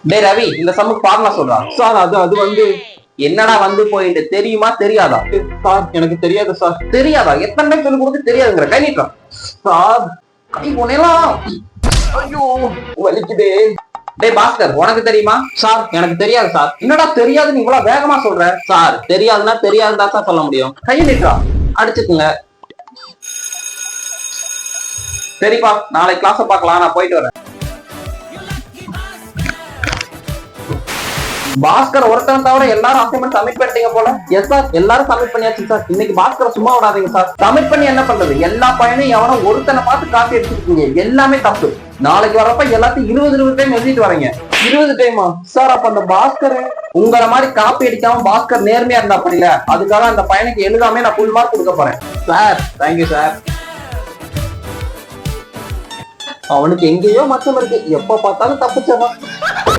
டேய் ரவி, இந்த சம்முக்கு ஃபார்முலா சொல்றா. சார் அது வந்து என்னடா வந்து போயிட்டு தெரியுமா தெரியாதா? சார் எனக்கு தெரியாது சார். தெரியாதா? எத்தனை டைம் சொல்லி கொடுத்து தெரியாதுங்கிற கை நீட்டம். சார் கை போனேலாம். ஐயோ வலிக்குதே. டேய் பாஸ்கர், உனக்கு தெரியுமா? சார் எனக்கு தெரியாது சார். என்னடா தெரியாதுன்னு இவ்வளவு வேகமா சொல்ற? சார் தெரியாதுன்னா தெரியாதுன்னு தான் சார் சொல்ல முடியும். கை நீட்டா. அடிச்சுக்குங்க. சரிப்பா, நாளைக்கு கிளாஸ பார்க்கலாம், நான் போயிட்டு வரேன். பாஸ்கர் ஒருத்தன் தவிர எல்லாரும் அசைன்மெண்ட் சப்மிட் பண்ணிட்டீங்க போல. எஸ் சார் எல்லாரும் சப்மிட் பண்ணியாச்சு சார். இன்னைக்கு பாஸ்கர் சும்மா விடாதீங்க சார். சப்மிட் பண்ணி என்ன பண்றது? எல்லா பையனும் எவனோ ஒருத்தனை பார்த்து காப்பி எடுத்துருக்கீங்க. எல்லாமே தப்பு. நாளைக்கு வரப்ப எல்லாத்தையும் 20 டைம் எழுதிட்டு வரீங்க. 20 டைமா சார்? அப்ப அந்த பாஸ்கர் உங்களை மாதிரி காப்பி அடிக்காம பாஸ்கர் நேர்மையா இருந்தா அப்படில, அதுக்காக அந்த பையனுக்கு எழுதாமே நான் ஃபுல் மார்க் கொடுக்க போறேன். Sir thank you sir. அவனுக்கு எங்கேயோ மச்சம் இருக்கு, எப்ப பார்த்தாலும் தப்பிச்சவன்.